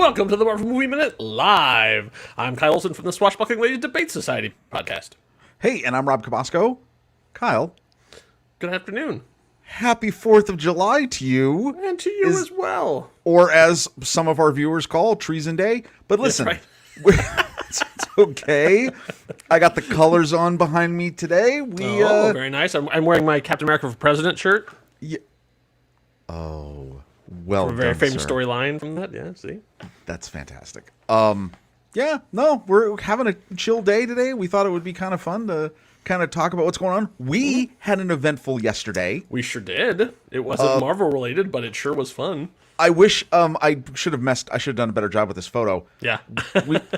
welcome to the Marvel Movie Minute Live. I'm Kyle Olson from the Swashbuckling Ladies Debate Society podcast. Hey, and I'm Rob Cabasco. Kyle. Good afternoon. Happy 4th of July to you. And to you as well. Or as some of our viewers call, Treason Day. But listen, Right. it's okay. I got the colors on behind me today. Very nice. I'm wearing my Captain America for President shirt. Yeah. Oh, well A very done, famous sir. storyline from that, yeah, see? That's fantastic. Yeah, no, we're having a chill day today. We thought it would be kind of fun to kind of talk about what's going on. We had an eventful yesterday. We sure did. It wasn't Marvel related, but it sure was fun. I wish I should have done a better job with this photo. Yeah.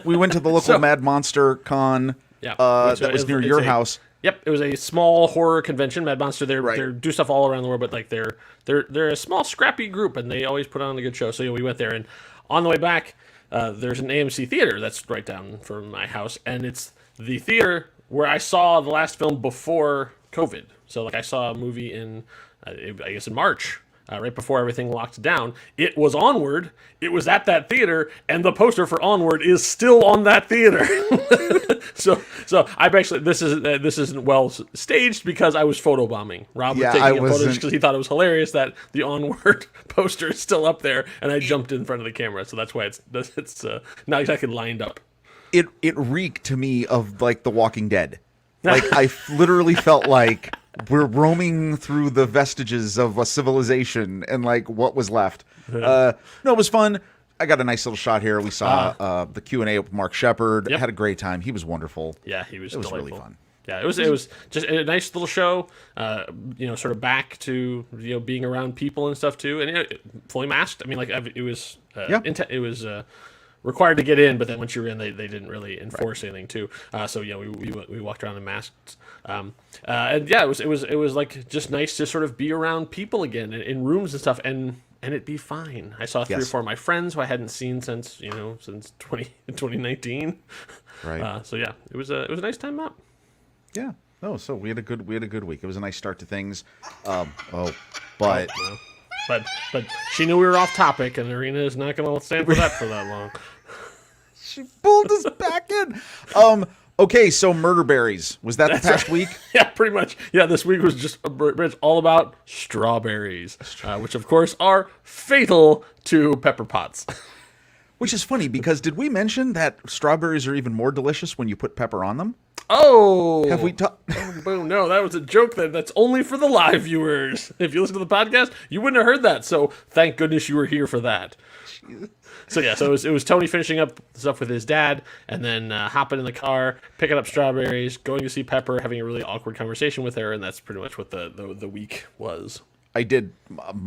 We went to the local Mad Monster Con. Yeah. That was near your house. Yep, it was a small horror convention. Mad Monster, they Right. do stuff all around the world, but like they're a small, scrappy group, and they always put on a good show. So yeah, we went there, and on the way back, there's an AMC theater that's right down from my house, and it's the theater where I saw the last film before COVID. So like I saw a movie in, I guess in March. Right before everything locked down, it was Onward. It was at that theater, and the poster for Onward is still on that theater. so I've actually this isn't well staged because I was photobombing. Rob was taking photos because he thought it was hilarious that the Onward poster is still up there, and I jumped in front of the camera. So that's why it's not exactly lined up. It reeked to me of like The Walking Dead. Like I literally felt like we're roaming through the vestiges of a civilization and like what was left. No, it was fun. I got a nice little shot here. We saw the Q&A with Mark Shepard. Yep. Had a great time. He was wonderful. Yeah, he was. It was delightful. really fun. Yeah, it was just a nice little show. Sort of back to being around people and stuff too, and fully masked. I mean, like it was required to get in, but then once you're in, they didn't really enforce anything too. So yeah, we walked around in masks, and yeah, it was like just nice to sort of be around people again in rooms and stuff, and it'd be fine. I saw 3 or 4 of my friends who I hadn't seen since 2019. Right. So yeah, it was a nice time out. Yeah. No, so we had a good week. It was a nice start to things. But But she knew we were off topic, and Arena is not going to stand for that for that long. she pulled us back in. Okay, so Murder Berries. Was that the past week? Yeah, pretty much. Yeah, this week was just all about strawberries, which of course are fatal to pepper pots. Which is funny because did we mention that strawberries are even more delicious when you put pepper on them? Oh! Have we talked? Boom! No, that was a joke. That's only for the live viewers. If you listen to the podcast, you wouldn't have heard that. So thank goodness you were here for that. So yeah, so it was Tony finishing up stuff with his dad, and then hopping in the car, picking up strawberries, going to see Pepper, having a really awkward conversation with her, and that's pretty much what the week was. I did.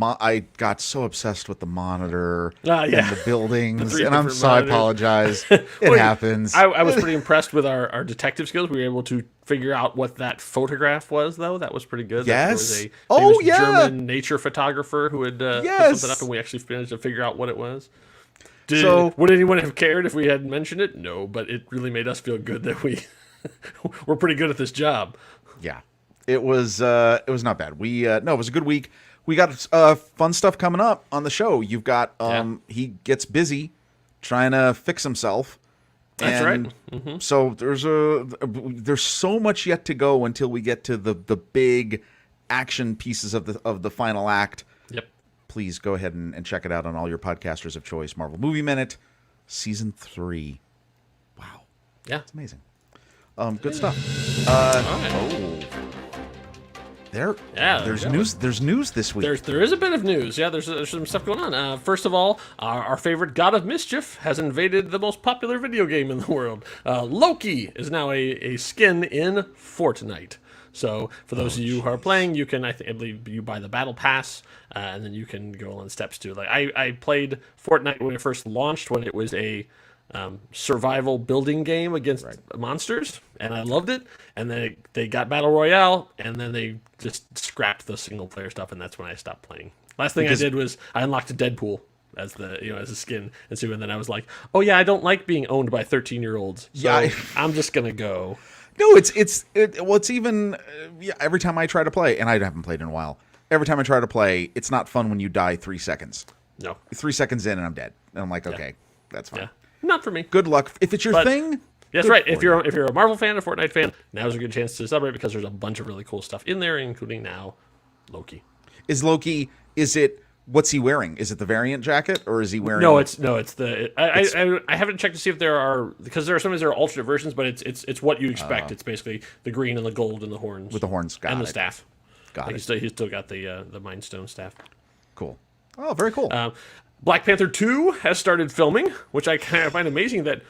I got so obsessed with the monitor and the buildings, and I'm so monitors. I apologize. It happens. I was pretty impressed with our detective skills. We were able to figure out what that photograph was, though. That was pretty good. Yes. There was a German nature photographer who had put something up, and we actually managed to figure out what it was. Would anyone have cared if we hadn't mentioned it? No, but it really made us feel good that we're pretty good at this job. Yeah. It was not bad. It was a good week. We got fun stuff coming up on the show. You've got he gets busy trying to fix himself. That's right. Mm-hmm. So there's so much yet to go until we get to the big action pieces of the final act. Yep. Please go ahead and check it out on all your podcasters of choice. Marvel Movie Minute, Season 3. Wow. Yeah. It's amazing. Good stuff. There's news. There's news this week. There is a bit of news. Yeah, there's some stuff going on. First of all, our favorite God of Mischief has invaded the most popular video game in the world. Loki is now a skin in Fortnite. So for those of you who are playing, you can I believe you buy the battle pass, and then you can go on steps too. Like I played Fortnite when it first launched, when it was a survival building game against monsters, and I loved it. And then they got Battle Royale, and then they just scrapped the single player stuff, and that's when I stopped playing. Last thing I did was I unlocked a Deadpool as as a skin, and then I was like, oh yeah, I don't like being owned by 13-year-olds, so I'm just gonna go. No, it's even every time I try to play, and I haven't played in a while. Every time I try to play, it's not fun when you die 3 seconds. No, 3 seconds in, and I'm dead. And I'm like, okay, That's fine. Yeah, not for me. Good luck if it's your thing. That's right. If you're a Marvel fan, a Fortnite fan, now's a good chance to celebrate because there's a bunch of really cool stuff in there, including now Loki. Is Loki? Is it? What's he wearing? Is it the variant jacket, or is he wearing? No, it's the. I haven't checked to see if there are, because sometimes there are alternate versions, but it's what you expect. It's basically the green and the gold and the horns with the horns. Got and it. the staff. Got it. He's still got the Mind Stone staff. Cool. Oh, very cool. Black Panther 2 has started filming, which I kind of find amazing that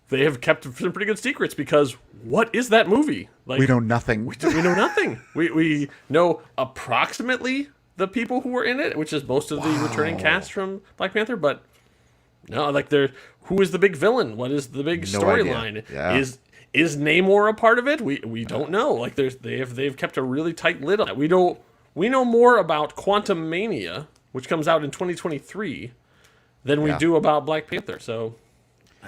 they have kept some pretty good secrets, because what is that movie? Like, we know nothing. We know nothing. We know approximately the people who were in it, which is most of the returning cast from Black Panther, but no, like who is the big villain? What is the big storyline? Yeah. Is Namor a part of it? We don't know. Like they've kept a really tight lid on it. We know more about Quantum Mania, which comes out in 2023, than we do about Black Panther. So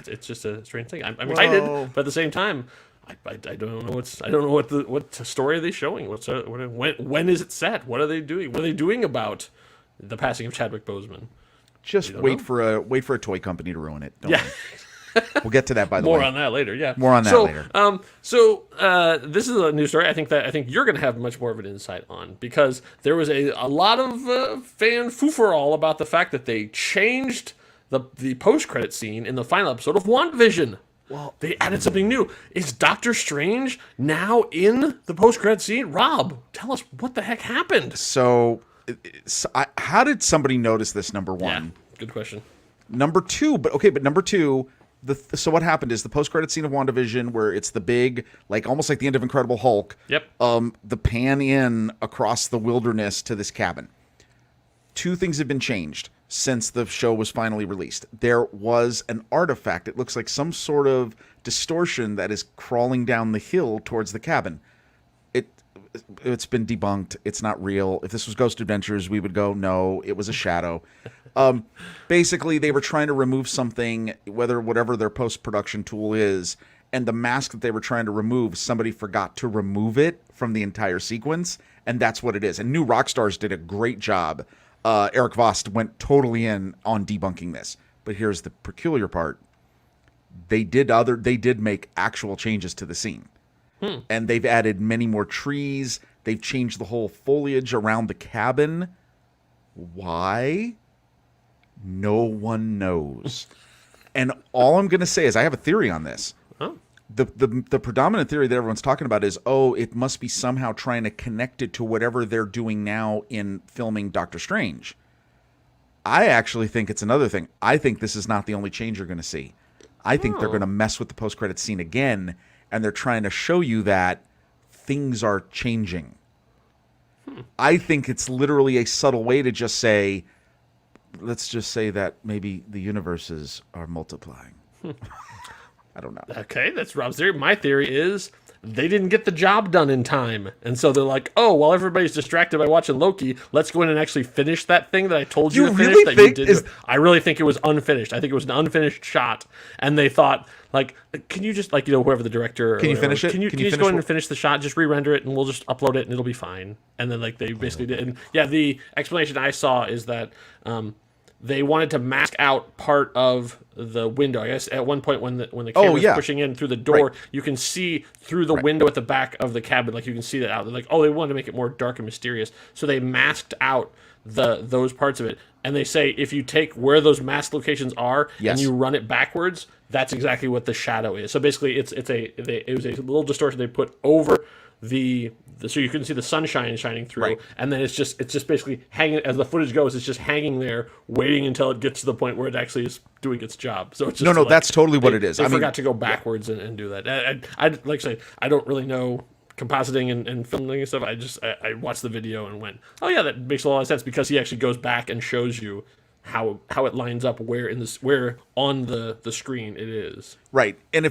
it's just a strange thing. I'm excited, but at the same time, I don't know what story are they showing? When is it set? What are they doing? What are they doing about the passing of Chadwick Boseman? Just wait for a toy company to ruin it. Don't Yeah. We'll get to that by the way. More on that later. Yeah. More on that later. This is a news story. I think you're going to have much more of an insight on, because there was a lot of fan foo-for-all about the fact that they changed the post-credit scene in the final episode of WandaVision. Well, they added something new. Is Doctor Strange now in the post-credit scene? Rob, tell us what the heck happened. So how did somebody notice this? Number one. Yeah, good question. Number two, number two. So what happened is the post-credit scene of WandaVision, where it's the big, like almost like the end of Incredible Hulk. Yep. The pan in across the wilderness to this cabin. Two things have been changed since the show was finally released. There was an artifact. It looks like some sort of distortion that is crawling down the hill towards the cabin. It's been debunked. It's not real. If this was Ghost Adventures, we would go, no, it was a shadow. Basically, they were trying to remove something, whatever their post-production tool is, and the mask that they were trying to remove, somebody forgot to remove it from the entire sequence, and that's what it is. And New Rockstars did a great job. Eric Voss went totally in on debunking this. But here's the peculiar part. They did make actual changes to the scene. And they've added many more trees. They've changed the whole foliage around the cabin. Why? No one knows. And all I'm going to say is I have a theory on this. Oh. The predominant theory that everyone's talking about is, it must be somehow trying to connect it to whatever they're doing now in filming Doctor Strange. I actually think it's another thing. I think this is not the only change you're going to see. I think they're going to mess with the post-credit scene again, and they're trying to show you that things are changing. I think it's literally a subtle way to just say, let's just say that maybe the universes are multiplying. I don't know. Okay, that's Rob's theory. My theory is they didn't get the job done in time. And so they're like, oh, while everybody's distracted by watching Loki, let's go in and actually finish that thing that I told you to finish. Really think you did. I really think it was unfinished. I think it was an unfinished shot. And they thought, like, can you just, like, whoever the director... Can you finish it? Can you just go in and finish the shot, just re-render it, and we'll just upload it, and it'll be fine. And then, like, they basically did. And, yeah, the explanation I saw is that... they wanted to mask out part of the window. I guess at one point when the camera's pushing in through the door, you can see through the window at the back of the cabin. Like you can see that out. They're like, they wanted to make it more dark and mysterious, so they masked out those parts of it. And they say if you take where those masked locations are and you run it backwards, that's exactly what the shadow is. So basically, it was a little distortion they put over so you can see the sunshine shining through, and then it's just basically hanging as the footage goes. It's just hanging there, waiting until it gets to the point where it actually is doing its job. So it's just that's totally what it is. I forgot to go backwards and do that. I like I say, I don't really know compositing and filming and stuff. I watched the video and went, oh yeah, that makes a lot of sense, because he actually goes back and shows you how it lines up where on the screen it is. Right, and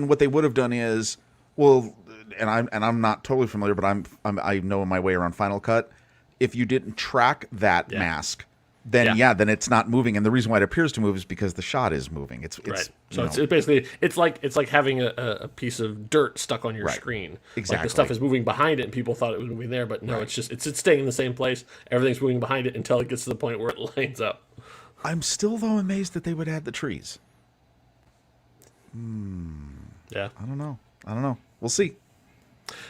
what they would have done is, well. And I'm not totally familiar, but I know my way around Final Cut. If you didn't track that mask, then then it's not moving. And the reason why it appears to move is because the shot is moving. It's right. So it's basically it's like having a piece of dirt stuck on your screen. Exactly. Like the stuff is moving behind it, and people thought it was moving there, but no, it's staying in the same place. Everything's moving behind it until it gets to the point where it lines up. I'm still though amazed that they would add the trees. Yeah. I don't know. We'll see.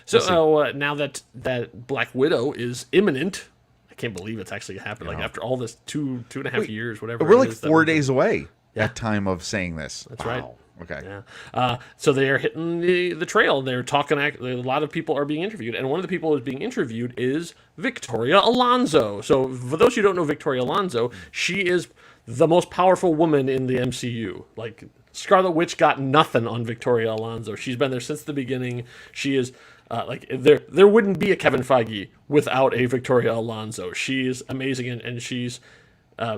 So now that Black Widow is imminent, I can't believe it's actually happened. Like after all this two and a half years, whatever. We're it like is 4 days away at time of saying this. That's right. Okay. Yeah. So they are hitting the trail. They're talking. A lot of people are being interviewed, and one of the people who's being interviewed is Victoria Alonso. So for those who don't know Victoria Alonso, she is the most powerful woman in the MCU. Like Scarlet Witch got nothing on Victoria Alonso. She's been there since the beginning. She is. Like there wouldn't be a Kevin Feige without a Victoria Alonso. She is amazing, and she's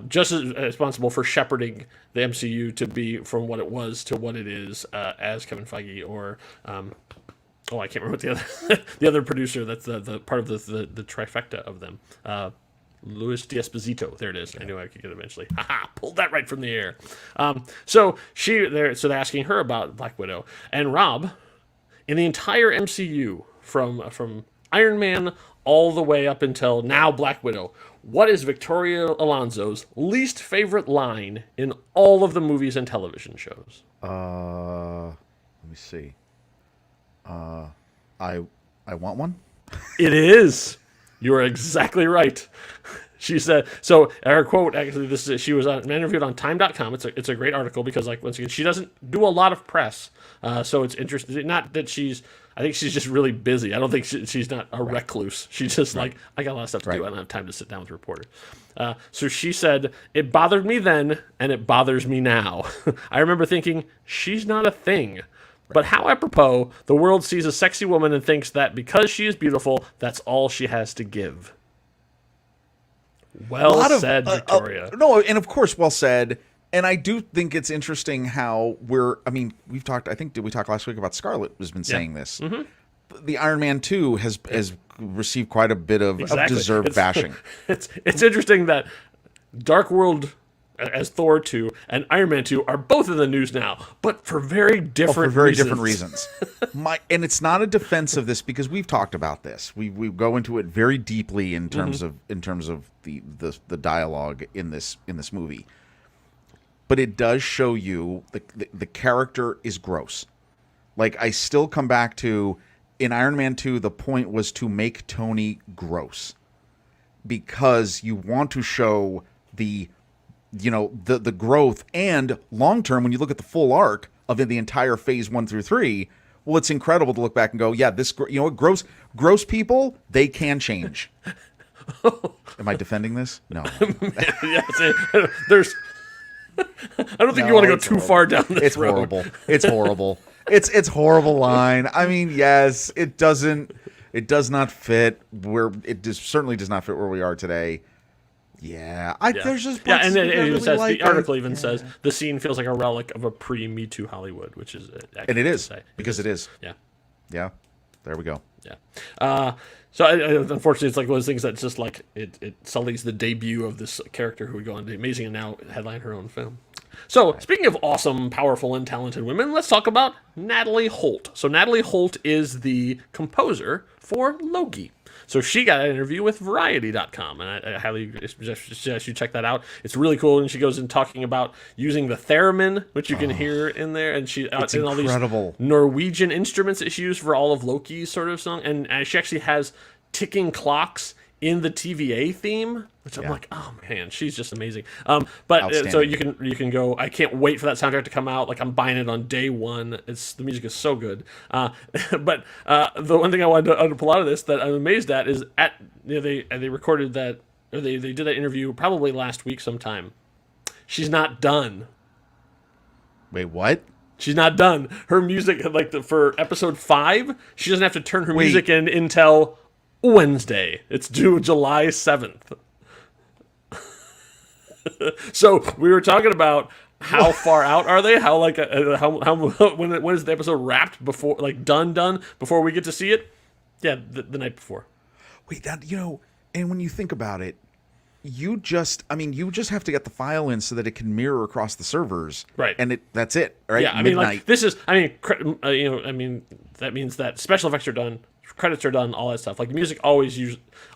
just as responsible for shepherding the MCU to be from what it was to what it is as Kevin Feige or I can't remember what the other the other producer that's the part of the trifecta of them. Luis D'Esposito. There it is. I knew I could get it eventually. Haha, pulled that right from the air. So they're asking her about Black Widow. And Rob, in the entire MCU, from Iron Man all the way up until now Black Widow, what is Victoria Alonso's least favorite line in all of the movies and television shows? Let me see. I want one. It is. You are exactly right. She said, so her quote, actually, she was interviewed on time.com. It's a great article because, like, once again, she doesn't do a lot of press. So it's interesting. Not that I think she's just really busy. I don't think she's not a recluse. She's just like, I got a lot of stuff to do. I don't have time to sit down with reporters. So she said, it bothered me then, and it bothers me now. I remember thinking, she's not a thing. But how apropos, the world sees a sexy woman and thinks that because she is beautiful, that's all she has to give. Well said, Victoria. No, and of course, well said. And I do think it's interesting how we've talked, did we talk last week about Scarlet has been saying this. Mm-hmm. The Iron Man 2 has received quite a bit of deserved bashing. It's interesting that Dark World as Thor 2 and Iron Man 2 are both in the news now, but for very different reasons. And it's not a defense of this because we've talked about this. We go into it very deeply in terms of the dialogue in this movie. But it does show you the character is gross. Like, I still come back to, in Iron Man 2, the point was to make Tony gross because you want to show the growth, and long term, when you look at the full arc of the entire phase 1 through 3, well, it's incredible to look back and go, yeah, this, gross people, they can change. Am I defending this? No. There's. I don't think you want to go too far down this road. Horrible. It's horrible. It's horrible line. I mean, yes, it does not fit certainly does not fit where we are today. Yeah, there's just and then it says the article even says the scene feels like a relic of a pre-Me Too Hollywood, which is and it is because it is. Yeah. There we go. Yeah. So unfortunately, it's like one of those things that's just like it sullies the debut of this character who would go on to amazing and now headline her own film. So speaking of awesome, powerful, and talented women, let's talk about Natalie Holt. So Natalie Holt is the composer for Loki. So she got an interview with Variety.com, and I highly suggest you check that out. It's really cool, and she goes in talking about using the theremin, which you can hear in there, and she it's in all incredible. These Norwegian instruments that she used for all of Loki's sort of song, and she actually has ticking clocks in the TVA theme, which I'm like, oh man, she's just amazing. But so you can go. I can't wait for that soundtrack to come out. Like, I'm buying it on day one. The music is so good. But the one thing I wanted to pull out of this that I'm amazed at is they recorded that, or they did that interview probably last week sometime. She's not done. Wait, what? She's not done. Her music, for episode 5, she doesn't have to turn her music in until Wednesday. It's due July 7th. So we were talking about how far out are they? How when is the episode wrapped before, done before we get to see it? Yeah, the night before. Wait, that and when you think about it, you just have to get the file in so that it can mirror across the servers, right? And that's it, right? Yeah, Midnight. That means that special effects are done, credits are done, all that stuff. Like, the music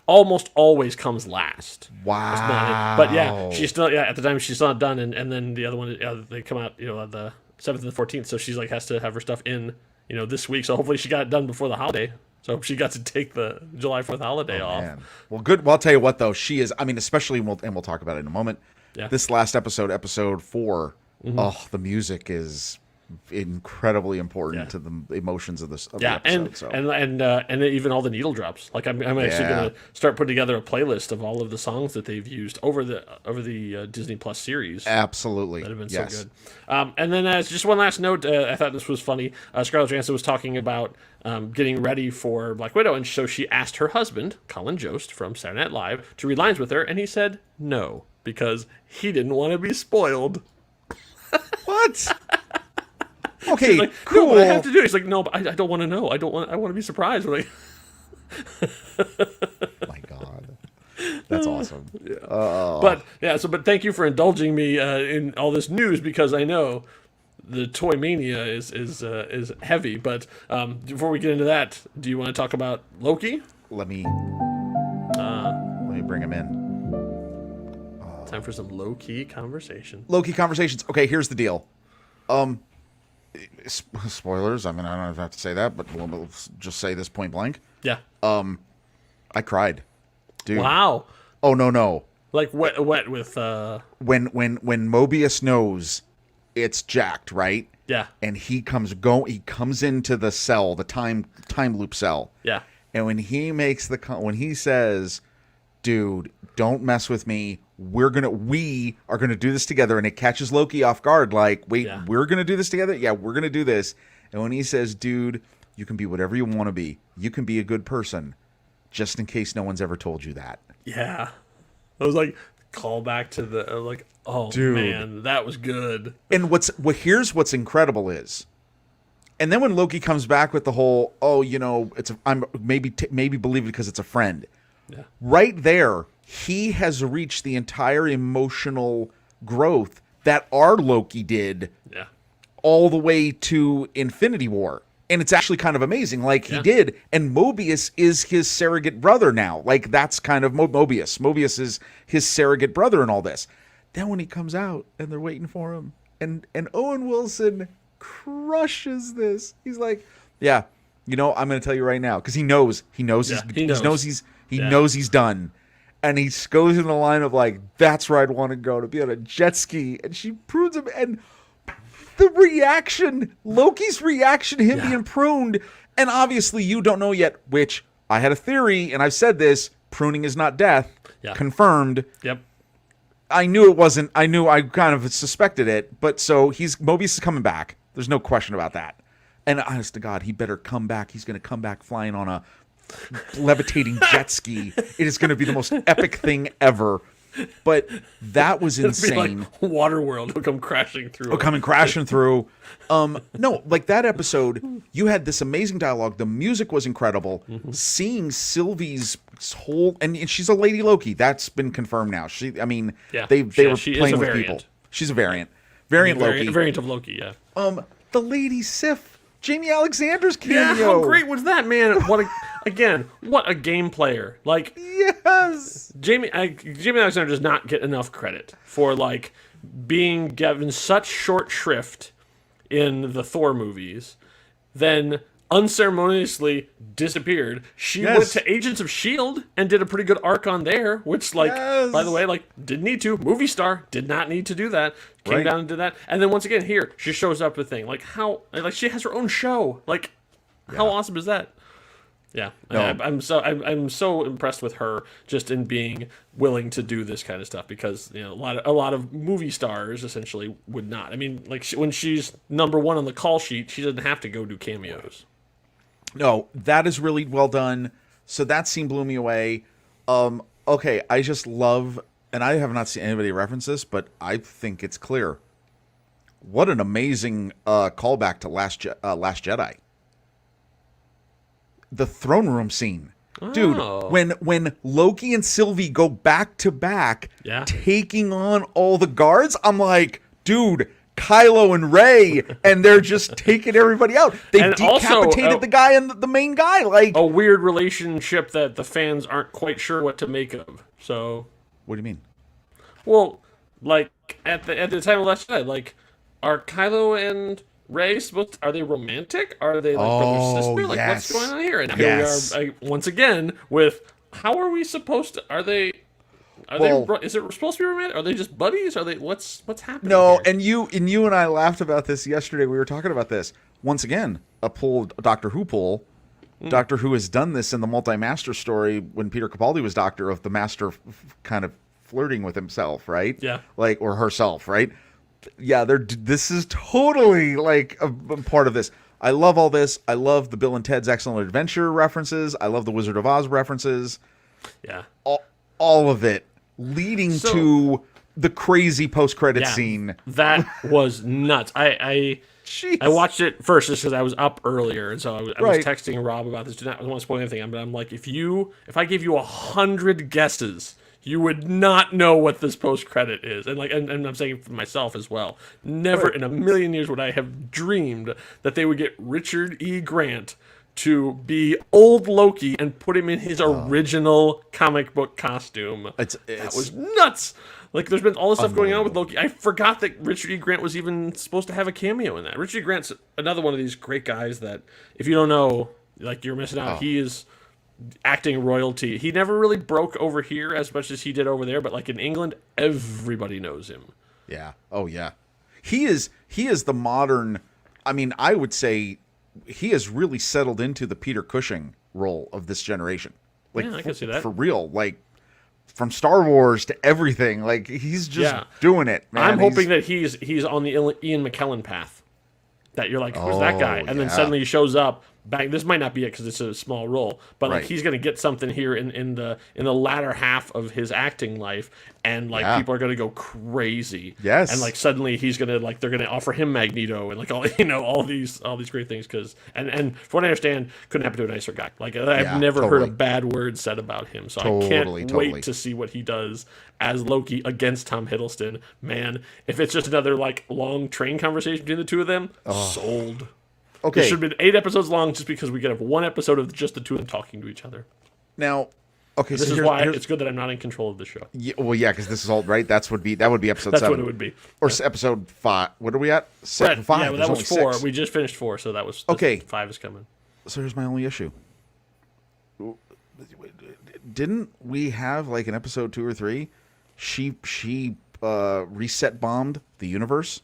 almost always comes last. Wow. But yeah, she's still at the time she's not done, and then the other one they come out, the 7th and the 14th. So she's like has to have her stuff in, this week. So hopefully she got it done before the holiday. So she got to take the July 4th holiday off. Man. Well, good. Well, I'll tell you what, though. She is, I mean, especially, and we'll talk about it in a moment. Yeah. This last episode 4, the music is incredibly important to the emotions of this. Of the episode, and even all the needle drops. Like I'm actually going to start putting together a playlist of all of the songs that they've used over the Disney Plus series. Absolutely, that have been so good. And then as just one last note, I thought this was funny. Scarlett Johansson was talking about getting ready for Black Widow, and so she asked her husband, Colin Jost from Saturday Night Live, to read lines with her, and he said no because he didn't want to be spoiled. What? Okay, like, cool. No, but I have to do it. He's like, no, but I don't want to know. I want to be surprised. Like, my God, that's awesome. But thank you for indulging me in all this news because I know the toy mania is heavy. But before we get into that, do you want to talk about Loki? Let me bring him in. Time for some low-key conversation. Low-key conversations. Okay, here's the deal. Spoilers. I mean, I don't know if I have to say that, but we'll just say this point blank. Yeah. I cried, dude. Wow. Oh no. Like wet with when Mobius knows it's jacked, right? Yeah. And he comes into the cell, the time loop cell. Yeah. And when he says, "Dude, don't mess with me. We are gonna do this together," and it catches Loki off guard. Like, wait, we're gonna do this together? Yeah, we're gonna do this. And when he says, "Dude, you can be whatever you want to be. You can be a good person," just in case no one's ever told you that. Yeah, I was like, call back to the oh dude, man, that was good. And here's what's incredible is, and then when Loki comes back with the whole, I'm maybe believe it because it's a friend. Yeah. Right there, he has reached the entire emotional growth that our Loki did all the way to Infinity War. And it's actually kind of amazing. Like, he did. And Mobius is his surrogate brother now. Like, that's kind of Mobius. Mobius is his surrogate brother in all this. Then when he comes out and they're waiting for him, and Owen Wilson crushes this. He's like, yeah, I'm going to tell you right now. Because he knows he's done. And he goes in the line of like, that's where I'd want to go, to be on a jet ski. And she prunes him. And the reaction, Loki's reaction, him being pruned. And obviously you don't know yet, which I had a theory, and I've said this, pruning is not death. Yeah. Confirmed. Yep. I knew it wasn't. I kind of suspected it. But so Mobius is coming back. There's no question about that. And honest to God, he better come back. He's going to come back flying on a levitating jet ski. It is going to be the most epic thing ever. But that was insane. Like Waterworld will come crashing through. No, like that episode, you had this amazing dialogue. The music was incredible. Mm-hmm. Seeing Sylvie's whole, and she's a Lady Loki. That's been confirmed now. They were playing with people. She's a variant. Loki. Variant of Loki, yeah. The Lady Sif, Jamie Alexander's cameo. Yeah, how great was that, man? What a game player. Like, yes. Jamie Alexander does not get enough credit for like being given such short shrift in the Thor movies, then unceremoniously disappeared. She went to Agents of S.H.I.E.L.D. and did a pretty good arc on there, which, like, by the way, like, didn't need to. Movie star, did not need to do that. Came down and did that. And then once again, here, she shows up with a thing. Like, she has her own show. Like, how awesome is that? Yeah, no. I'm so impressed with her just in being willing to do this kind of stuff, because a lot of movie stars essentially would not. I mean, like when she's number one on the call sheet, she doesn't have to go do cameos. No, that is really well done. So that scene blew me away. Okay, I just love, and I have not seen anybody reference this, but I think it's clear. What an amazing callback to Last Jedi. The throne room scene. Dude, when Loki and Sylvie go back to back, taking on all the guards, I'm like, dude, Kylo and Rey, and they're just taking everybody out. They decapitated the guy and the main guy. Like, a weird relationship that the fans aren't quite sure what to make of. So, what do you mean? Well, like at the time of Last Jedi, like are Kylo and Rey supposed? Are they romantic? Are they like brother sister? Like yes. what's going on here? And Yes. here we are once again with how are we supposed to? Are they? Well, Is it supposed to be romantic? Are they just buddies? Are they? What's happening? no, here? and you and I laughed about this yesterday. We were talking about this once again. A Doctor Who poll. Doctor Who has done this in the Multi-Master story when Peter Capaldi was Doctor, of the Master kind of flirting with himself, right? Yeah. Like, or herself, right? Yeah, this is totally like a part of this. I love all this. I love the Bill and Ted's Excellent Adventure references. I love the Wizard of Oz references. Yeah. All of it leading to the crazy post-credit Yeah, scene. That was nuts. I watched it first just because I was up earlier, and so I was Right. texting Rob about this. I don't want to spoil anything, but I'm like, if I gave you 100 guesses, you would not know what this post credit is, and I'm saying for myself as well. Never in a million years would I have dreamed that they would get Richard E. Grant to be old Loki and put him in his original comic book costume. That Was nuts. Like, there's been all this stuff going on with Loki. I forgot that Richard E. Grant was even supposed to have a cameo in that. Richard E. Grant's another one of these great guys that, if you don't know, like, you're missing out. He is acting royalty. He never really broke over here as much as he did over there, but like in England, everybody knows him. Yeah. Oh yeah. He is the modern. I mean, I would say he has really settled into the Peter Cushing role of this generation. Like, Yeah, I can see that. For real. Like, from Star Wars to everything. Like, he's just doing it, man. I'm hoping that he's on the Ian McKellen path. That you're like, who's that guy? And then suddenly he shows up. Bang! This might not be it because it's a small role, but like he's going to get something here in the latter half of his acting life, and like people are going to go crazy. Yes, and like suddenly he's going to like they're going to offer him Magneto and like all these great things because and from what I understand, couldn't happen to a nicer guy. Like I've never heard a bad word said about him, so I can't wait to see what he does as Loki against Tom Hiddleston. Man, if it's just another like long train conversation between the two of them, sold. Okay. It should have been 8 episodes long just because we could have one episode of just the two of them talking to each other. Now, okay, this is why it's good that I'm not in control of the show. Yeah, well, yeah, because this is all right. That would be episode 7. That's what it would be. Or episode 5. What are we at? 5. Yeah, well, that There's was only 4. 6. We just finished 4, so that was okay. 5 is coming. So here's my only issue. Didn't we have like in episode 2 or 3? She reset bombed the universe.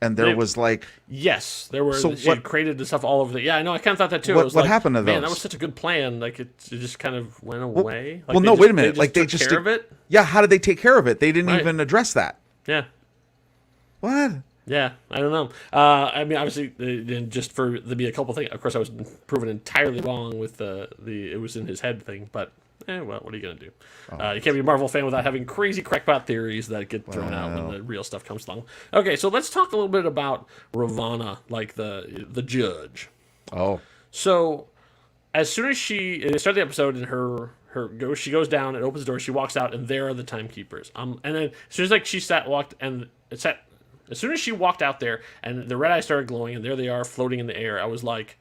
And there was like... Yes, there were... So she had created the stuff all over the... Yeah, I know, I kind of thought that too. What happened to those? Man, that was such a good plan. Like, it just kind of went away. Well, no, wait a minute. They just took care of it? Yeah, how did they take care of it? They didn't even address that. Yeah. What? Yeah, I don't know. I mean, obviously, just for there be a couple things. Of course, I was proven entirely wrong with the it was in his head thing, but well, what are you gonna do? You can't be a Marvel fan without having crazy crackpot theories that get thrown out when the real stuff comes along. Okay, so let's talk a little bit about Ravonna, like the judge. Oh, so as soon as she started the episode and she goes down and opens the door, she walks out, and there are the timekeepers. And then as soon as as soon as she walked out there and the red eyes started glowing and there they are floating in the air, I was like,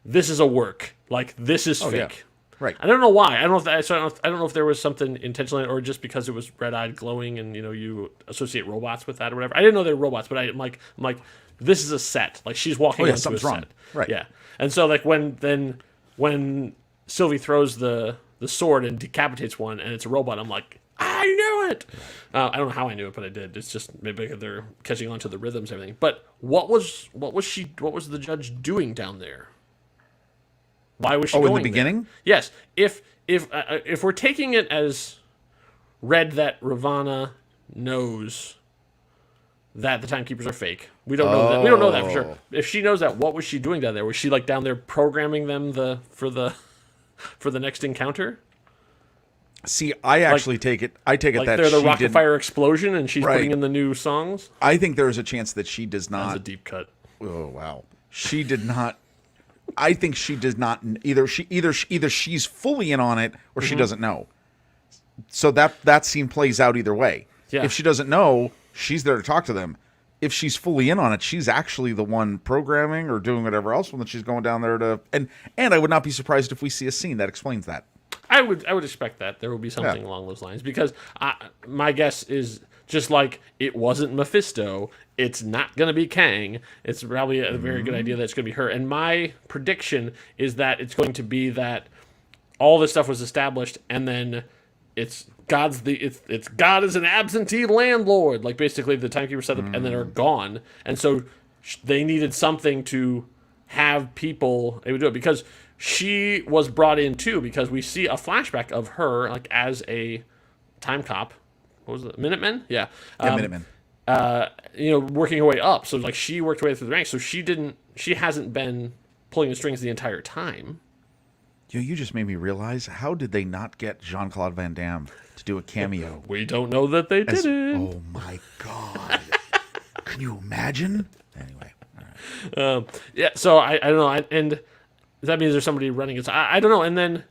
this is a work. Like, this is fake. Yeah. Right. I don't know why. I don't know if there was something intentional or just because it was red-eyed glowing and, you associate robots with that or whatever. I didn't know they were robots, but I'm like, this is a set. Like, she's walking onto a something's set. wrong. Right. Yeah. And so, like, when Sylvie throws the sword and decapitates one and it's a robot, I'm like, I knew it. I don't know how I knew it, but I did. It's just maybe they're catching on to the rhythms and everything. But what was the judge doing down there? Why was she going in the beginning? There? Yes. If we're taking it as read that Ravonna knows that the timekeepers are fake, we don't know that. We don't know that for sure. If she knows that, what was she doing down there? Was she like down there programming them for the next encounter? See, I actually take it that they're the rocket fire explosion and she's putting in the new songs. I think there's a chance that she does not. That's a deep cut. Oh wow, she did not. I think she does not. Either she's fully in on it or she doesn't know. So that scene plays out either way. Yeah. If she doesn't know, she's there to talk to them. If she's fully in on it, she's actually the one programming or doing whatever else when she's going down there to. And I would not be surprised if we see a scene that explains that. I would expect that there will be something along those lines because my guess is just like it wasn't Mephisto, it's not going to be Kang. It's probably a very good idea that it's going to be her. And my prediction is that it's going to be that all this stuff was established, and then it's God is an absentee landlord. Like basically the timekeeper set up and then are gone. And so they needed something to have people able to do it, because she was brought in too, because we see a flashback of her like as a time cop. What was it? Minutemen? Yeah. Minutemen. Working her way up. So like she worked her way through the ranks. So she hasn't been pulling the strings the entire time. You just made me realize, how did they not get Jean-Claude Van Damme to do a cameo? We don't know that they did it. Oh my God. Can you imagine? Anyway. All right. Yeah, so I don't know. And that means there's somebody running it. I don't know.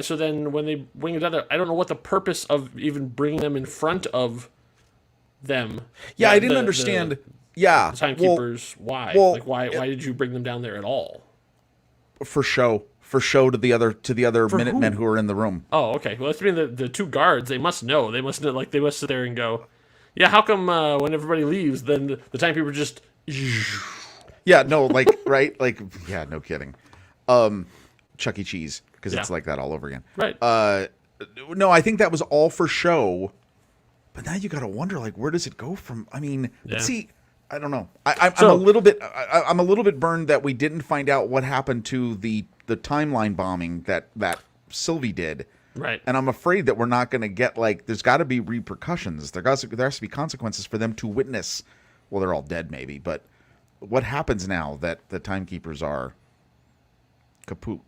So then when they bring it out, I don't know what the purpose of even bringing them in front of them. Yeah, I didn't understand. The timekeepers, why? Why did you bring them down there at all? For show to the other Minutemen who are in the room. Oh, okay. Well, that's mean the two guards. They must know. They must sit there and go, yeah. How come when everybody leaves, then the timekeeper just? Yeah. No. Like right. Like yeah. No kidding. Chuck E. Cheese, because it's like that all over again. Right. No, I think that was all for show. But now you got to wonder, like, where does it go from? I mean, see. I don't know. I'm a little bit burned that we didn't find out what happened to the timeline bombing that Sylvie did. Right. And I'm afraid that we're not going to get, like, there's got to be repercussions. There has to be consequences for them to witness. Well, they're all dead maybe, but what happens now that the timekeepers are kaput?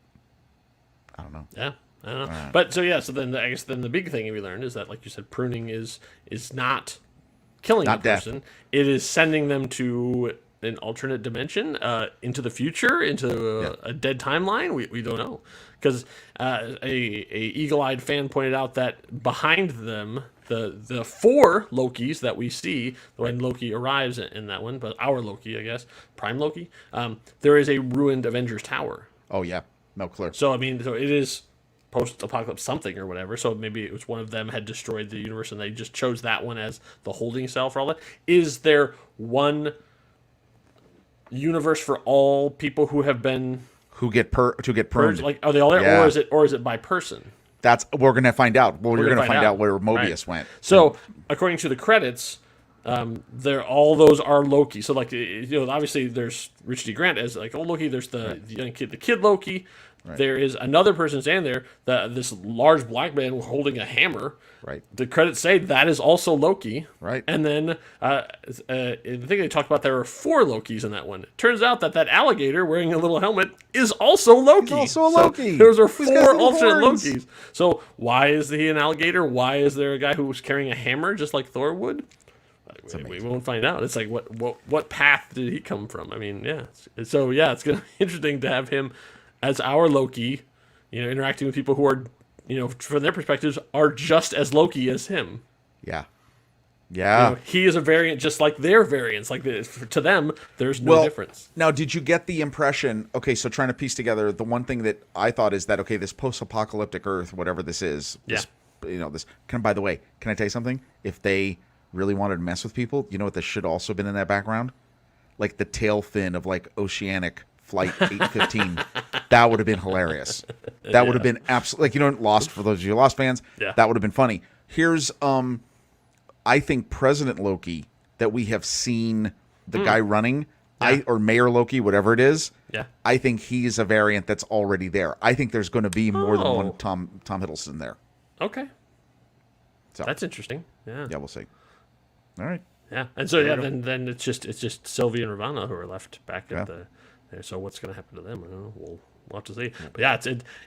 I don't know. Yeah. I don't know. Right. But so then I guess the big thing we learned is that, like you said, pruning is not killing a person. It is sending them to an alternate dimension, into the future, into a dead timeline. We don't know, because a eagle-eyed fan pointed out that behind them, the four Lokis that we see when Loki arrives in that one, but our Loki, I guess, Prime Loki, there is a ruined Avengers Tower. Oh yeah, no clear. So I mean, so it is post-apocalypse something or whatever, so maybe it was one of them had destroyed the universe and they just chose that one as the holding cell for all that. Is there one universe for all people who have been who get pruned? Like, are they all there, or is it by person? We're gonna find out. Well, you're gonna find out where Mobius went. So according to the credits, all those are Loki. So like, obviously there's Richard D. Grant as like old Loki. There's the young kid, the kid Loki. Right. There is another person standing there, this large black man holding a hammer. Right. The credits say that is also Loki. Right. And then I think they talked about there were 4 Lokis in that one. It turns out that alligator wearing a little helmet is also Loki. He's also a Loki. Those are 4 alternate Lokis. So why is he an alligator? Why is there a guy who was carrying a hammer just like Thor would? We won't find out. It's like what path did he come from? I mean, yeah. So yeah, it's gonna be interesting to have him as our Loki, interacting with people who are, from their perspectives, are just as Loki as him. Yeah. Yeah. He is a variant just like their variants. Like, to them, there's no difference. Now, did you get the impression, okay, so trying to piece together, the one thing that I thought is that, okay, this post-apocalyptic Earth, whatever this is, by the way, can I tell you something? If they really wanted to mess with people, you know what this should also been in that background? Like the tail fin of, like, Oceanic Flight 815. That would have been hilarious. That would have been absolutely, like, Lost, for those of you Lost fans, that would have been funny. Here's, I think President Loki that we have seen the guy running, or Mayor Loki, whatever it is. Yeah. I think he's a variant that's already there. I think there's going to be more than one Tom Hiddleston there. Okay. So that's interesting. Yeah. Yeah, we'll see. All right. Yeah, and so then it's just Sylvie and Ravonna who are left back at the. So what's going to happen to them? I don't know. We'll have to see. But yeah,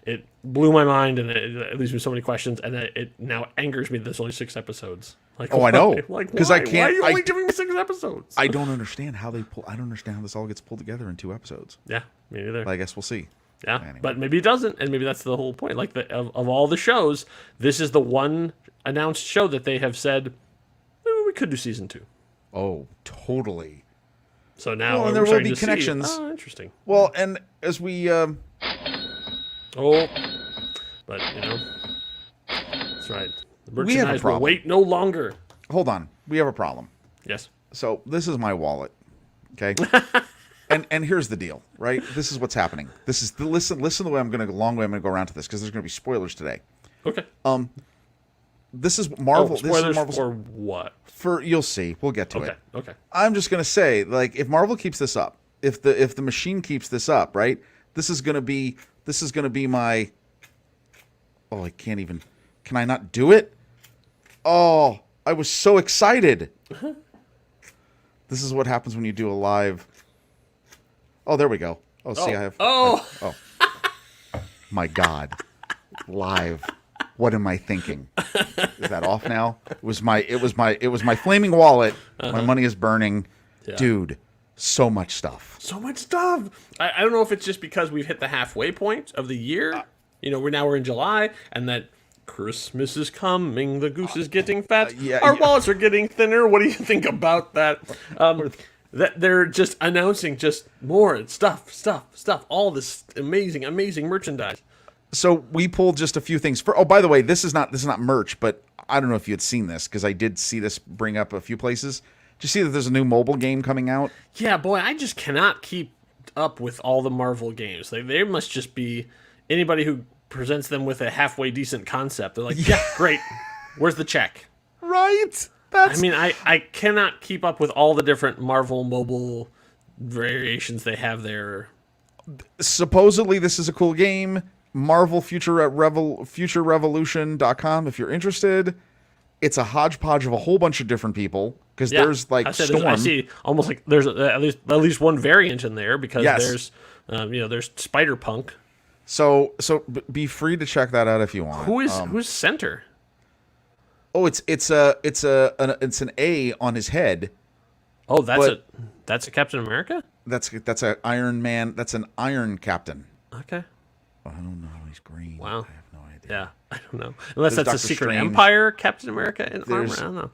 it blew my mind, and it leaves me so many questions, and it now angers me that there's only 6 episodes. Like, I know. Like, because I can't. Why are you only giving me 6 episodes? I don't understand how they pull. I don't understand how this all gets pulled together in 2 episodes. Yeah, me neither. But I guess we'll see. Yeah, anyway. But maybe it doesn't, and maybe that's the whole point. Like, of all the shows, this is the one announced show that they have said we could do season 2. Oh, totally. So now there will be connections. Oh, interesting. Well, and as we but that's right. The merchandise will wait no longer. Hold on. we have a problem. Yes. So this is my wallet, okay? and here's the deal, right? This is what's happening. This is listen the way I'm going to long way I'm going to go around to this because there's going to be spoilers today. Okay. This is Marvel. Spoilers this is Marvel for what? For you'll see. We'll get to it. Okay. I'm just going to say, like, if Marvel keeps this up, if the machine keeps this up, right? This is going to be my. Oh, I can't even. Can I not do it? Oh, I was so excited. This is what happens when you do a live. Oh, there we go. Oh, see, I have. Oh. My God. Live. What am I thinking? Is that off now? It was my flaming wallet. My money is burning. Yeah. Dude, so much stuff. So much stuff. I don't know if it's just because we've hit the halfway point of the year. We're in July, and that Christmas is coming. The goose is getting fat. Our wallets are getting thinner. What do you think about that? That they're just announcing just more stuff. All this amazing merchandise. So we pulled just a few things. By the way, this is not merch, but I don't know if you had seen this because I did see this bring up a few places. Did you see that there's a new mobile game coming out? Yeah, boy, I just cannot keep up with all the Marvel games. They must just be anybody who presents them with a halfway decent concept. They're like, yeah, great. Where's the check? Right. I cannot keep up with all the different Marvel mobile variations they have there. Supposedly, this is a cool game. Marvel futurerevolution.com if you're interested. It's a hodgepodge of a whole bunch of different people because there's like Storm. I see almost like there's at least one variant in there because there's Spider-Punk. So be free to check that out if you want. Who's center? Oh, it's an A on his head. Oh, that's a Captain America? That's an Iron Man. That's an Iron Captain. Okay. I don't know. He's green. Wow. I have no idea. Yeah, I don't know. Unless that's Doctor a Secret Strange. Empire Captain America in armor. I don't know.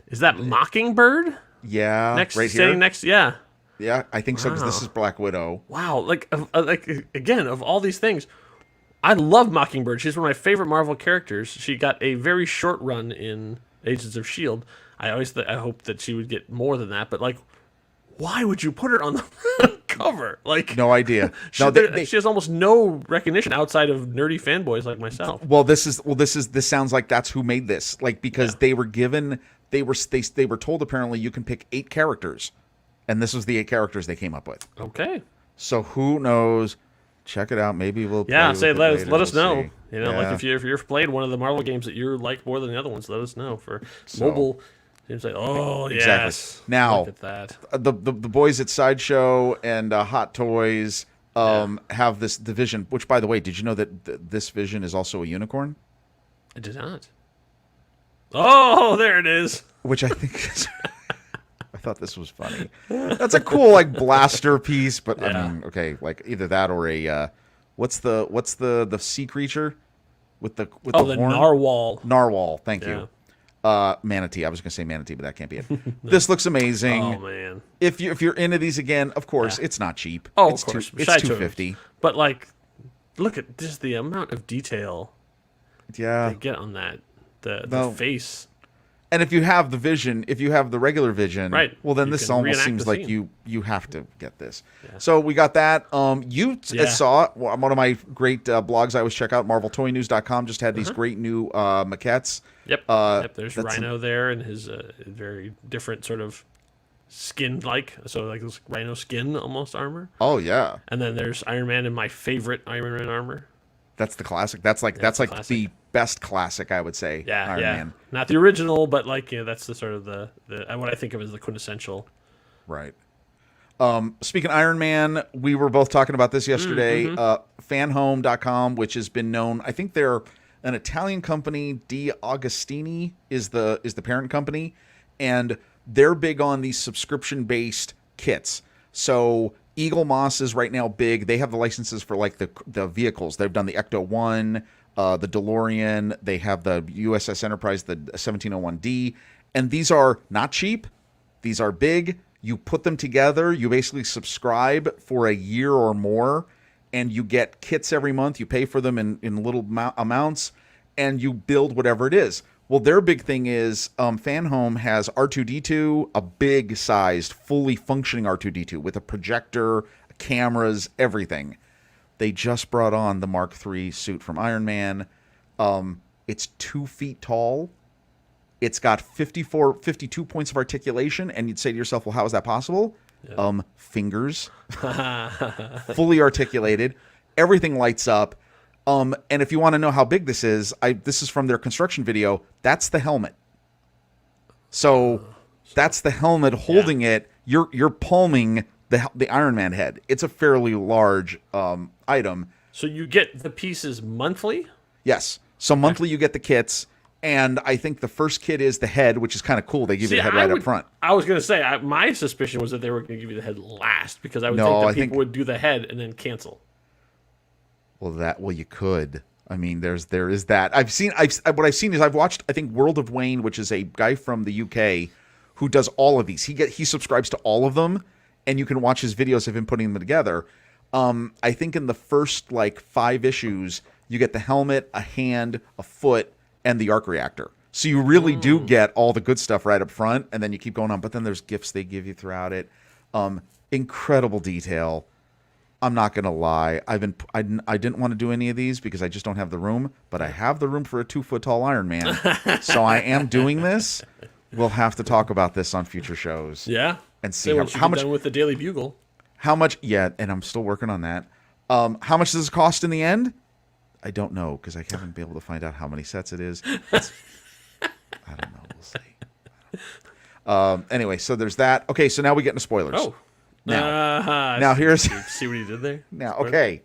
Is that Mockingbird? Yeah, Next, right here. standing next, yeah. Yeah, I think so because this is Black Widow. Wow, like again, of all these things, I love Mockingbird. She's one of my favorite Marvel characters. She got a very short run in Agents of S.H.I.E.L.D. I hope that she would get more than that, but like, why would you put her on the cover? Like, no idea. She has almost no recognition outside of nerdy fanboys like myself. This sounds like that's who made this. Like because they were told apparently you can pick 8 characters, and this was the 8 characters they came up with. Okay. So who knows? Check it out. Maybe we'll. Yeah, play with it later. let us know. See. You know, like if you've played one of the Marvel games that you like more than the other ones, let us know. For mobile, seems like exactly. Yes. Now look at that. The boys at Sideshow and Hot Toys have this division. Which, by the way, did you know that this vision is also a unicorn? I did not. Oh, there it is. Which I think is. I thought this was funny. That's a cool like blaster piece, but I mean, okay, like either that or a what's the sea creature with the horn? Narwhal. Narwhal, thank you. Manatee. I was going to say manatee, but that can't be it. This looks amazing. Oh man. If you're into these again, of course, it's not cheap. Oh, it's of course. It's $250. But like, look at just the amount of detail. Yeah. They get on that the face. And if you have the vision, if you have the regular vision, right. Well, then this almost seems like you have to get this. Yeah. So we got that. You saw one of my great blogs I always check out, marveltoynews.com, just had these great new maquettes. Yep. There's Rhino there and his very different sort of skin-like, so like this Rhino skin almost armor. Oh yeah. And then there's Iron Man in my favorite Iron Man armor. That's the classic. That's like the best classic, I would say. Yeah, Iron Man. Not the original, but like that's the sort of the what I think of as the quintessential. Right. Speaking of Iron Man, we were both talking about this yesterday. Fanhome.com, which has been known. I think they're an Italian company. D. Agostini is the parent company, and they're big on these subscription-based kits. So Eagle Moss is right now big. They have the licenses for like the vehicles. They've done the Ecto-1, the DeLorean. They have the USS Enterprise, the 1701D. And these are not cheap. These are big. You put them together. You basically subscribe for a year or more. And you get kits every month. You pay for them in little amounts. And you build whatever it is. Well, their big thing is Fan Home has R2D2, a big-sized, fully functioning R2D2 with a projector, cameras, everything. They just brought on the Mark III suit from Iron Man. It's 2 feet tall. It's got 52 points of articulation, and you'd say to yourself, well, how is that possible? Yeah. Fingers. Fully articulated. Everything lights up. And if you want to know how big this is from their construction video. That's the helmet. So that's the helmet holding it. You're palming the Iron Man head. It's a fairly large item. So you get the pieces monthly? Yes. So monthly you get the kits. And I think the first kit is the head, which is kind of cool. They give you the head right up front. I was going to say, my suspicion was that they were going to give you the head last, because I would think that people would do the head and then cancel. Well, you could. I mean, there is that. What I've seen is I've watched, I think, World of Wayne, which is a guy from the UK who does all of these. He subscribes to all of them, and you can watch his videos of him putting them together. I think in the first 5 issues, you get the helmet, a hand, a foot, and the arc reactor. So you really do get all the good stuff right up front, and then you keep going on. But then there's gifts they give you throughout it. Incredible detail. I'm not going to lie. I didn't want to do any of these because I just don't have the room. But I have the room for a 2-foot-tall Iron Man. So I am doing this. We'll have to talk about this on future shows. Yeah. And see how much done with the Daily Bugle. How much? Yeah, and I'm still working on that. How much does it cost in the end? I don't know, because I haven't been able to find out how many sets it is. I don't know. We'll see. Anyway, so there's that. Okay, so now we get into spoilers. Oh. Now here's... See what he did there? Now, okay.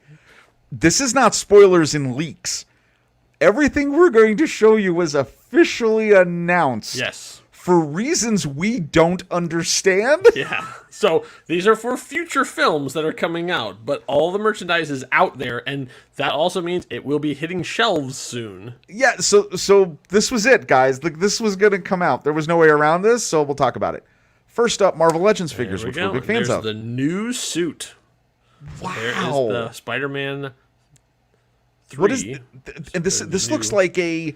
This is not spoilers and leaks. Everything we're going to show you was officially announced. Yes. For reasons we don't understand. Yeah. So these are for future films that are coming out, but all the merchandise is out there, and that also means it will be hitting shelves soon. Yeah, so this was it, guys. This was going to come out. There was no way around this, so we'll talk about it. First up, Marvel Legends figures, which we're big fans of. There's the new suit. Wow. There is the Spider-Man 3. What is and this looks like a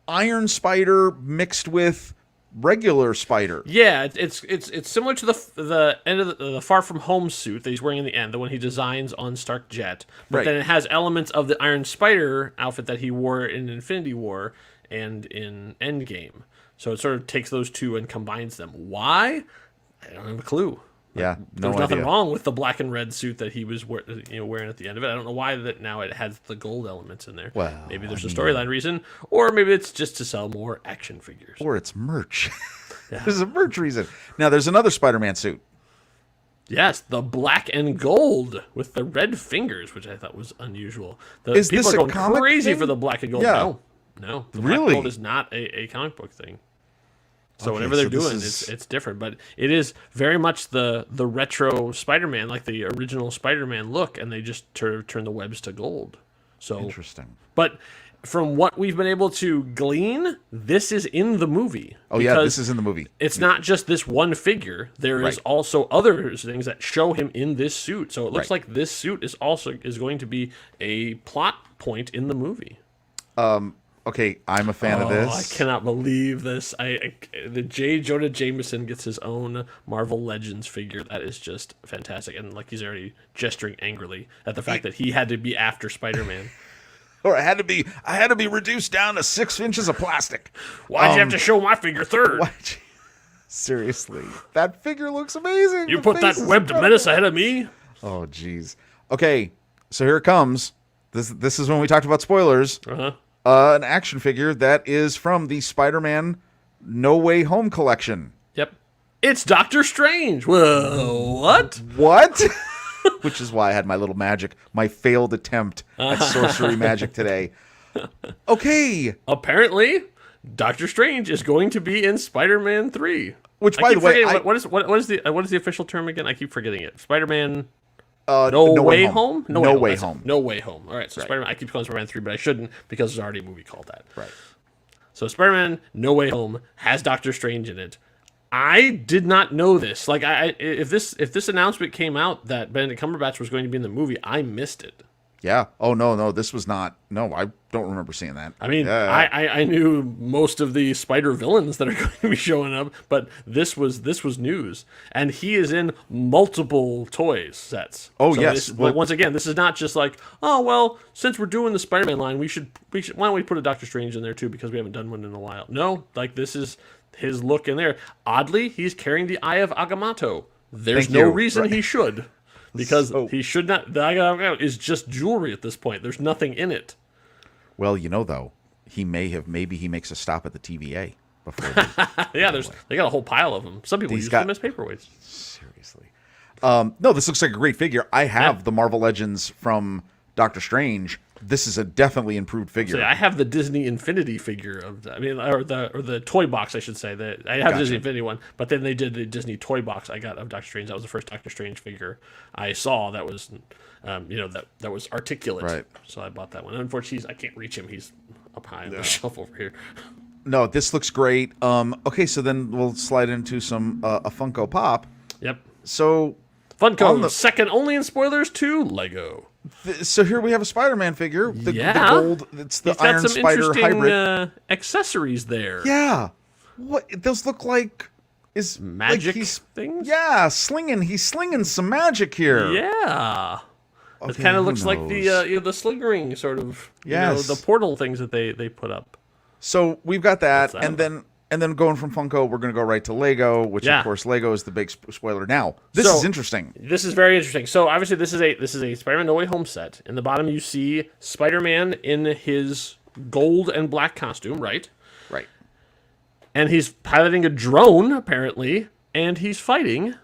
Iron Spider mixed with regular Spider. Yeah, it's similar to the end of the Far From Home suit that he's wearing in the end, the one he designs on Stark Jet. But then it has elements of the Iron Spider outfit that he wore in Infinity War and in Endgame. So it sort of takes those two and combines them. Why? I don't have a clue. Yeah, There's nothing wrong with the black and red suit that he was wearing at the end of it. I don't know why that now it has the gold elements in there. Well, maybe there's a storyline reason, or maybe it's just to sell more action figures. Or it's merch. There's a merch reason. Now, there's another Spider-Man suit. Yes, the black and gold with the red fingers, which I thought was unusual. Is people this are a going comic crazy thing? for the black and gold. Yeah. No. The Really? black and gold is not a comic book thing. So whatever they're doing, it's different. But it is very much the retro Spider-Man, like the original Spider-Man look, and they just turn the webs to gold. So Interesting. But from what we've been able to glean, this is in the movie. Oh, yeah, this is in the movie. It's not just this one figure. There is also other things that show him in this suit. So it looks like this suit is going to be a plot point in the movie. Okay, I'm a fan of this. I cannot believe this. The J. Jonah Jameson gets his own Marvel Legends figure. That is just fantastic. And he's already gesturing angrily at the fact that he had to be after Spider-Man. Or I had to be reduced down to 6 inches of plastic. Why'd you have to show my figure third? Seriously, that figure looks amazing. You put that webbed menace ahead of me? Oh, jeez. Okay, so here it comes. This is when we talked about spoilers. An action figure that is from the Spider-Man No Way Home collection. Yep. It's Doctor Strange. Whoa, what? What? Which is why I had my failed attempt at sorcery magic today. Okay. Apparently, Doctor Strange is going to be in Spider-Man 3. Which, by the way, what is the official term again? I keep forgetting it. Spider-Man... No Way Home? No Way Home. No Way Home. All right, so Spider-Man, I keep calling Spider-Man 3, but I shouldn't because there's already a movie called that. Right. So Spider-Man No Way Home has Doctor Strange in it. I did not know this. If this announcement came out that Benedict Cumberbatch was going to be in the movie, I missed it. Yeah. Oh no, this was not. No, I don't remember seeing that. I mean, Yeah. I knew most of the spider villains that are going to be showing up, but this was news, and he is in multiple toys sets. Oh, So yes. but once again, this is not just like, oh well, since we're doing the Spider-Man line, we should why don't we put a Doctor Strange in there too, because we haven't done one in a while. No, like this is his look in there. Oddly, he's carrying the Eye of Agamotto. There's Thank no you. reason Right. he should. Because So- he should not. The Eye of Agamotto is just jewelry at this point. There's nothing in it. Well, though, maybe he makes a stop at the TVA before. They, Yeah, they got a whole pile of them. Some people use them as paperweights. seriously. No, this looks like a great figure. I have the Marvel Legends from Doctor Strange. This is a definitely improved figure. So I have the Disney Infinity figure of, or the toy box, I should say. I have the Disney Infinity one, but then they did the Disney toy box I got of Doctor Strange. That was the first Doctor Strange figure I saw that was, that was articulate. Right. So I bought that one. Unfortunately, I can't reach him. He's up high on the shelf over here. No, this looks great. Okay, so then we'll slide into some a Funko Pop. Yep. So Funko, second only in spoilers to Lego. So here we have a Spider-Man figure. The gold. It's the He's got Iron some Spider interesting hybrid. Accessories there. Yeah. What those look like? Is Magic like things? Yeah, slinging. He's slinging some magic here. Yeah. It Okay, kind of who looks like the knows? the slingering sort of Yes. the portal things that they put up. So we've got that, What's that? and then going from Funko, we're going to go right to Lego, which Yeah. of course Lego is the big spoiler. Now this So- is interesting. This is very interesting. So obviously this is a Spider-Man No Way Home set. In the bottom you see Spider-Man in his gold and black costume, right? Right. And he's piloting a drone apparently, and he's fighting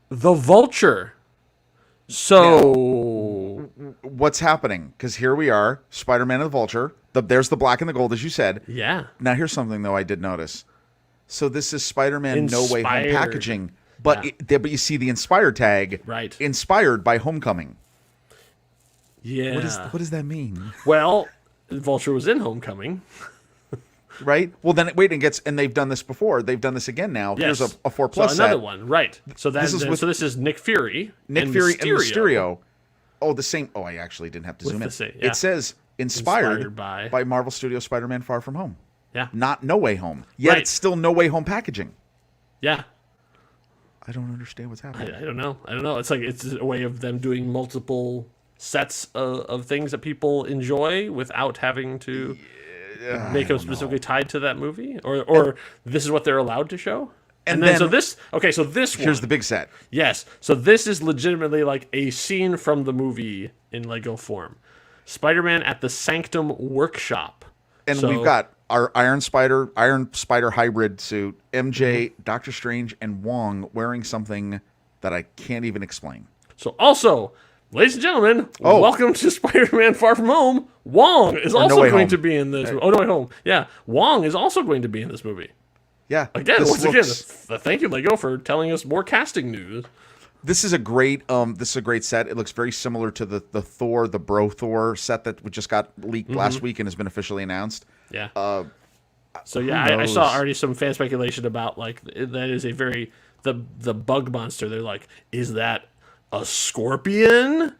the Vulture. So What's happening? Because here we are, Spider-Man and the Vulture. There's the black and the gold, as you said. yeah. Now here's something though I did notice. So this is Spider-Man No Way Home Inspired. packaging, but but you see the inspired tag, Right. Inspired by Homecoming. Yeah. What does that mean? Well, Vulture was in Homecoming. Right. Well, then and they've done this before. They've done this again now. Yes. Here's a 4+ so another set. one, right? So This is with- so this is Nick Fury, Nick Fury and Mysterio. Oh, the same. Oh, I actually didn't have to zoom the in. same- yeah. It says inspired, Inspired by Marvel Studios Spider-Man Far From Home. Yeah, Not No Way Home. Yet Right. it's still No Way Home packaging. yeah. I don't understand what's happening. I don't know. It's like it's a way of them doing multiple sets of things that people enjoy without having to make them specifically tied to that movie, or this is what they're allowed to show. And then so this Here's one, the big set. yes. So this is legitimately like a scene from the movie in Lego form. Spider-Man at the Sanctum Workshop. And So- we've got our Iron Spider hybrid suit, MJ, Doctor Strange, and Wong wearing something that I can't even explain. So also, ladies and gentlemen, Oh. welcome to Spider-Man Far From Home. Wong is Or No also Way going Home. to be in this. Oh, No Way Home. Yeah, Wong is also going to be in this movie. Yeah. Again, this once looks- again, thank you, Lego, for telling us more casting news. This is a great set. It looks very similar to the Thor, the Bro Thor set that we just got leaked last week and has been officially announced. Yeah. Who I saw knows? already some fan speculation about like that is a very the bug monster. They're like, is that a scorpion?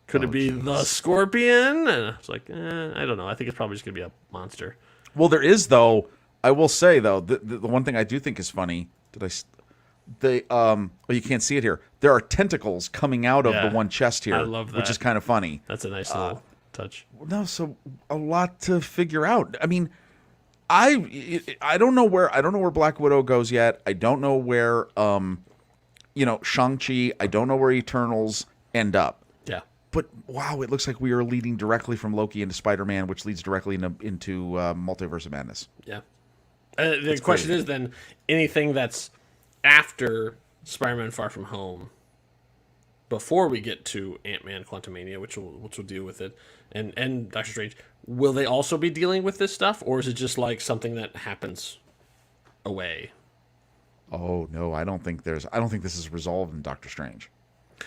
Could it be the scorpion? And it's like, I don't know. I think it's probably just gonna be a monster. Well, there is though. I will say though, the one thing I do think is funny. Well, you can't see it here. There are tentacles coming out of Yeah. the one chest here, I love which that. is kind of funny. That's a nice little touch. No, so a lot to figure out. I mean, I don't know where Black Widow goes yet. I don't know where Shang-Chi. I don't know where Eternals end up. Yeah. But wow, it looks like we are leading directly from Loki into Spider-Man, which leads directly into Multiverse of Madness. Yeah. The question is then anything that's after Spider-Man Far From Home, before we get to Ant-Man Quantumania, which will deal with it, and Doctor Strange, will they also be dealing with this stuff, or is it just like something that happens away? Oh no, I don't think this is resolved in Doctor Strange.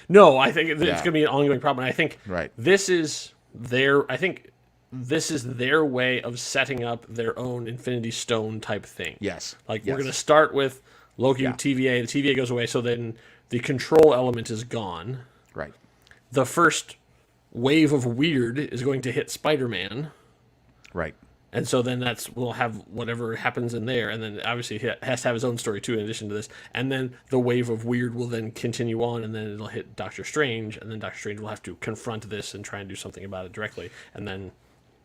No, I think it's Yeah. going to be an ongoing problem. And I think Right. this is their way of setting up their own Infinity Stone type thing. Yes. Like Yes. we're going to start with Loki Yeah. TVA. The TVA goes away, so then the control element is gone. Right. The first wave of weird is going to hit Spider-Man. Right. And so then we'll have whatever happens in there, and then obviously he has to have his own story too in addition to this. And then the wave of weird will then continue on, and then it'll hit Doctor Strange, and then Doctor Strange will have to confront this and try and do something about it directly. And then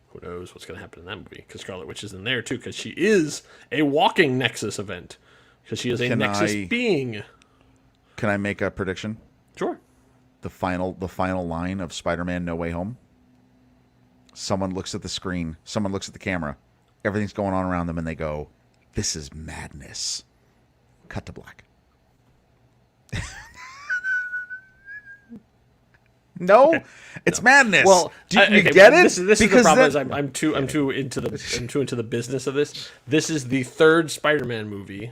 who knows what's going to happen in that movie, because Scarlet Witch is in there too, because she is a walking Nexus event, because she is a Nexus being. Can I make a prediction? Sure. The final line of Spider-Man No Way Home. Someone looks at the screen. Someone looks at the camera. Everything's going on around them, and they go, "This is madness." Cut to black. No, okay. It's madness. Well, do you get it? This is the problem. Is I'm too into the business of this. This is the third Spider-Man movie.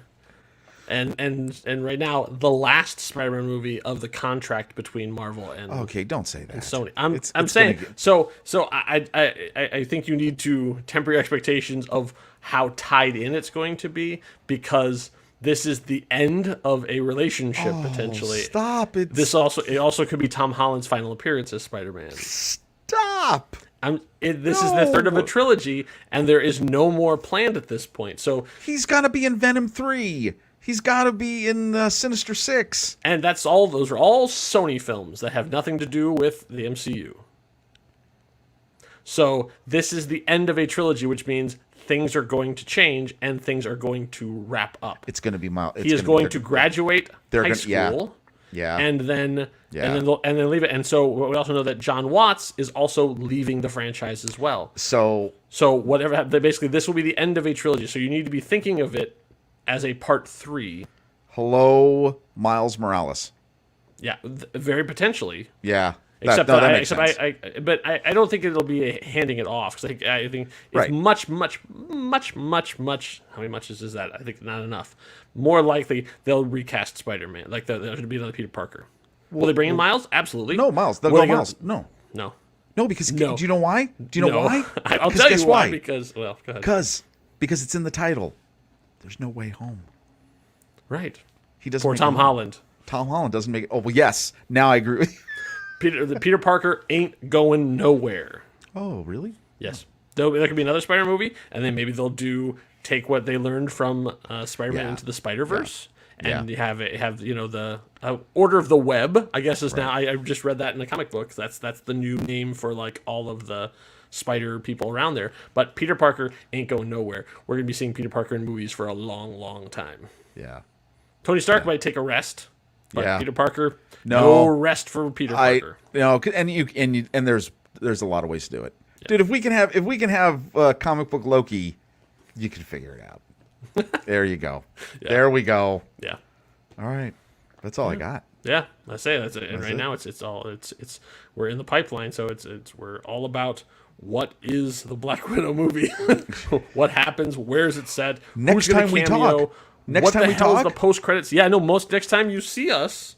And right now, the last Spider-Man movie of the contract between Marvel and okay, don't say that. And Sony. I'm saying so. I think you need to temper your expectations of how tied in it's going to be, because this is the end of a relationship potentially. Stop it. It also could be Tom Holland's final appearance as Spider-Man. Stop. This is the third of a trilogy, and there is no more planned at this point. So he's got to be in Venom 3. He's got to be in Sinister Six. And those are all Sony films that have nothing to do with the MCU. So this is the end of a trilogy, which means things are going to change and things are going to wrap up. It's going to be mild. He is going to graduate high school. Yeah. And then leave it. And so we also know that John Watts is also leaving the franchise as well. So whatever, basically this will be the end of a trilogy. So you need to be thinking of it as a part 3. Hello, Miles Morales. Yeah, very potentially. Yeah. But I don't think it'll be handing it off, because I think it's much. How many muches is that? I think not enough. More likely they'll recast Spider-Man. Like there'll be another Peter Parker. Will they bring in Miles? Absolutely. No, Miles. They'll go Miles. No, because do you know why? Do you know why? I'll tell you why. Because go ahead. Because it's in the title. There's no way home. Right. He doesn't. For Tom Holland. Tom Holland doesn't make it. Oh well, yes. Now I agree with you. Peter Parker ain't going nowhere. Oh really? Yes. There could be another Spider-Man movie, and then maybe they'll take what they learned from Spider-Man into the Spider-Verse, and you have the Order of the Web. I guess is now. I just read that in a comic book. That's the new name for like all of the Spider people around there. But Peter Parker ain't going nowhere. We're gonna be seeing Peter Parker in movies for a long, long time. Yeah. Tony Stark might take a rest, but Peter Parker, no rest for Peter Parker. And there's a lot of ways to do it, dude. If we can have comic book Loki, you can figure it out. There you go. Yeah. There we go. Yeah. All right. That's all I got. Yeah, I say that's it. And right now it's we're in the pipeline, so we're all about what is the Black Widow movie? What happens? Where is it set? Next time we talk. What the hell is the post credits? Yeah, no. Next time you see us,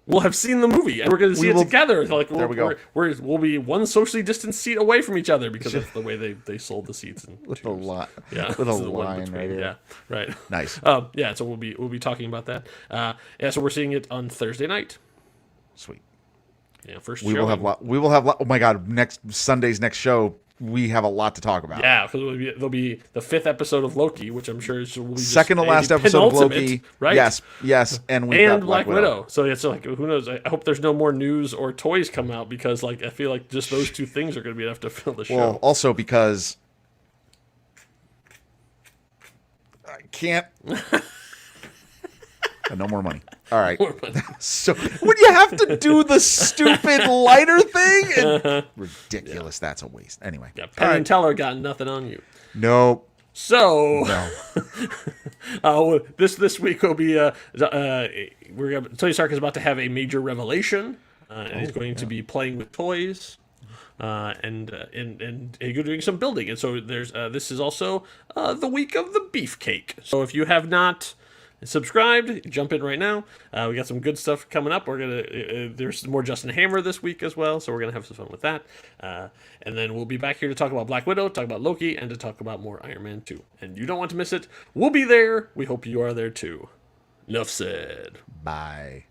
we'll have seen the movie, and we're going to see it together. Like there we go. We'll be one socially distanced seat away from each other, because that's the way they sold the seats. With a lot. Yeah, with a line right here. Yeah, right. Nice. Yeah, so we'll be talking about that. So we're seeing it on Thursday night. Sweet. Yeah, first we show. We will have. Oh my God! Sunday's next show. We have a lot to talk about. Yeah, because there'll be the 5th episode of Loki, which I'm sure will be second to last episode of Loki, right? Yes, and we've got Black Widow. So it's like, who knows? I hope there's no more news or toys come out, because like I feel like just those two things are going to be enough to fill the show. Well, also because I can't. No more money. All right. So when you have to do the stupid lighter thing, ridiculous. Yeah. That's a waste. Anyway. Yeah, Penn and Teller got nothing on you. Nope. So this week will be Tony Stark is about to have a major revelation, and he's going to be playing with toys. And doing some building, and so there's this is also the week of the beefcake. So if you have not subscribed, jump in right now. We got some good stuff coming up. We're gonna there's more Justin Hammer this week as well, so we're gonna have some fun with that. And then we'll be back here to talk about Black Widow, talk about Loki, and to talk about more Iron Man 2. And you don't want to miss it. We'll be there. We hope you are there too. Enough said. Bye.